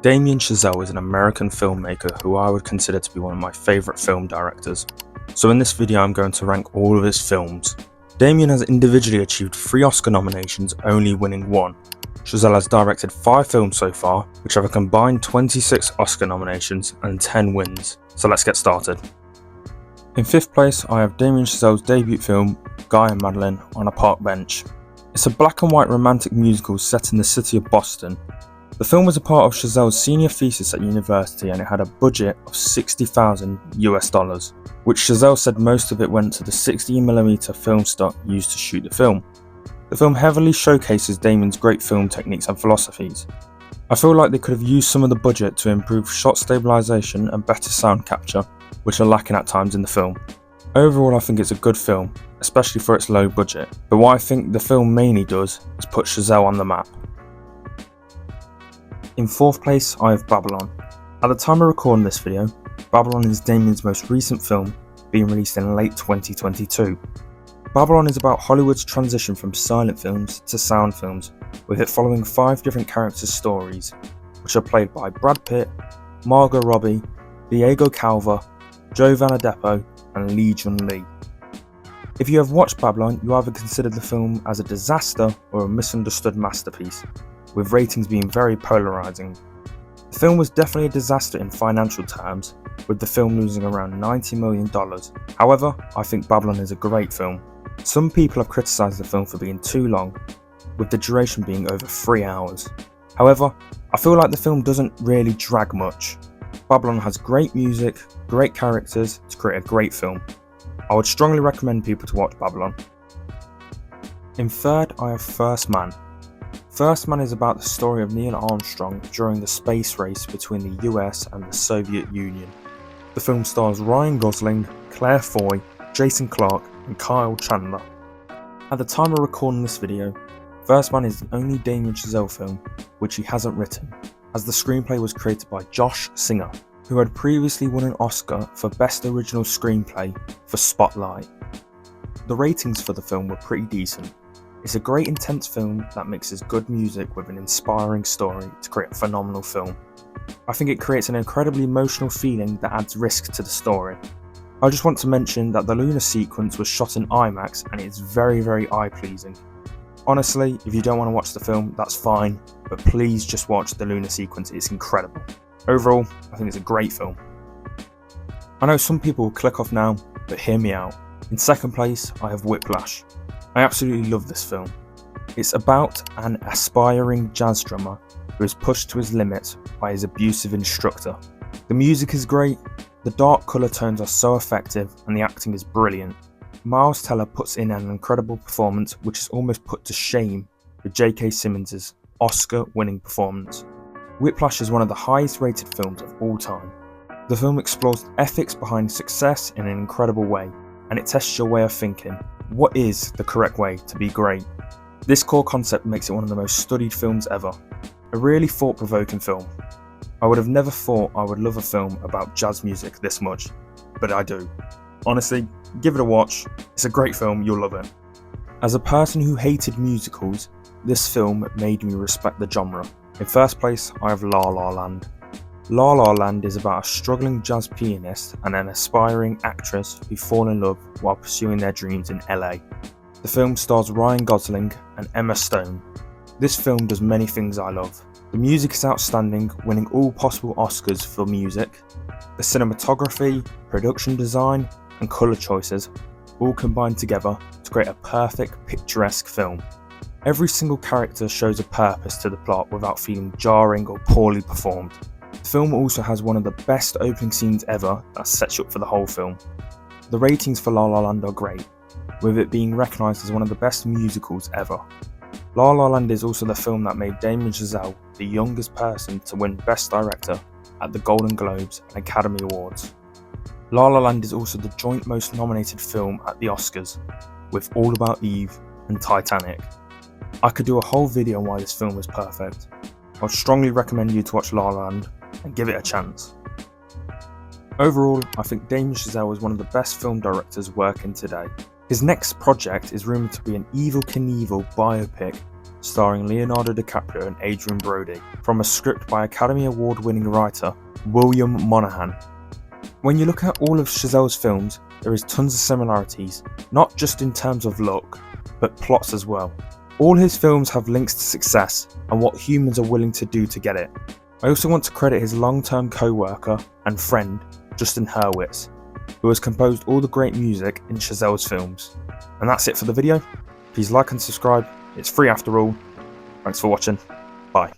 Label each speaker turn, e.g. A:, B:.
A: Damien Chazelle is an American filmmaker who I would consider to be one of my favourite film directors. So in this video I'm going to rank all of his films. Damien has individually achieved 3 Oscar nominations, only winning 1. Chazelle has directed 5 films so far, which have a combined 26 Oscar nominations and 10 wins. So let's get started. In 5th place I have Damien Chazelle's debut film, Guy and Madeline, on a park bench. It's a black and white romantic musical set in the city of Boston. The film was a part of Chazelle's senior thesis at university and it had a budget of $60,000 which Chazelle said most of it went to the 16mm film stock used to shoot the film. The film heavily showcases Damien's great film techniques and philosophies. I feel like they could have used some of the budget to improve shot stabilisation and better sound capture, which are lacking at times in the film. Overall I think it's a good film, especially for its low budget, but what I think the film mainly does is put Chazelle on the map. In 4th place I have Babylon. At the time of recording this video, Babylon is Damien's most recent film, being released in late 2022. Babylon is about Hollywood's transition from silent films to sound films, with it following 5 different characters' stories, which are played by Brad Pitt, Margot Robbie, Diego Calva, Giovanna Depo and Lee Jun Lee. If you have watched Babylon, you either consider the film as a disaster or a misunderstood masterpiece, with ratings being very polarising. The film was definitely a disaster in financial terms, with the film losing around $90 million. However, I think Babylon is a great film. Some people have criticised the film for being too long, with the duration being over 3 hours. However, I feel like the film doesn't really drag much. Babylon has great music, great characters to create a great film. I would strongly recommend people to watch Babylon. In 3rd, I have First Man. First Man is about the story of Neil Armstrong during the space race between the US and the Soviet Union. The film stars Ryan Gosling, Claire Foy, Jason Clarke and Kyle Chandler. At the time of recording this video, First Man is the only Damien Chazelle film which he hasn't written, as the screenplay was created by Josh Singer, who had previously won an Oscar for Best Original Screenplay for Spotlight. The ratings for the film were pretty decent. It's a great intense film that mixes good music with an inspiring story to create a phenomenal film. I think it creates an incredibly emotional feeling that adds risk to the story. I just want to mention that the lunar sequence was shot in IMAX and it's very eye-pleasing. Honestly, if you don't want to watch the film, that's fine, but please just watch the lunar sequence, it's incredible. Overall, I think it's a great film. I know some people will click off now, but hear me out. In 2nd place, I have Whiplash. I absolutely love this film. It's about an aspiring jazz drummer who is pushed to his limits by his abusive instructor. The music is great, the dark colour tones are so effective and the acting is brilliant. Miles Teller puts in an incredible performance which is almost put to shame with J.K. Simmons' Oscar-winning performance. Whiplash is one of the highest rated films of all time. The film explores the ethics behind success in an incredible way, and it tests your way of thinking. What is the correct way to be great? This core concept makes it one of the most studied films ever. A really thought-provoking film. I would have never thought I would love a film about jazz music this much, but I do. Honestly, give it a watch. It's a great film, you'll love it. As a person who hated musicals, this film made me respect the genre. In 1st place, I have La La Land. La La Land is about a struggling jazz pianist and an aspiring actress who fall in love while pursuing their dreams in LA. The film stars Ryan Gosling and Emma Stone. This film does many things I love. The music is outstanding, winning all possible Oscars for music. The cinematography, production design and colour choices all combine together to create a perfect picturesque film. Every single character shows a purpose to the plot without feeling jarring or poorly performed. The film also has one of the best opening scenes ever that sets you up for the whole film. The ratings for La La Land are great, with it being recognised as one of the best musicals ever. La La Land is also the film that made Damien Chazelle the youngest person to win Best Director at the Golden Globes and Academy Awards. La La Land is also the joint most nominated film at the Oscars, with All About Eve and Titanic. I could do a whole video on why this film is perfect. I would strongly recommend you to watch La La Land and give it a chance. Overall, I think Damien Chazelle is one of the best film directors working today. His next project is rumoured to be an Evel Knievel biopic starring Leonardo DiCaprio and Adrian Brody, from a script by Academy Award-winning writer William Monahan. When you look at all of Chazelle's films, there is tons of similarities, not just in terms of look, but plots as well. All his films have links to success and what humans are willing to do to get it. I also want to credit his long-term co-worker and friend, Justin Hurwitz, who has composed all the great music in Chazelle's films. And that's it for the video. Please like and subscribe, it's free after all. Thanks for watching, bye.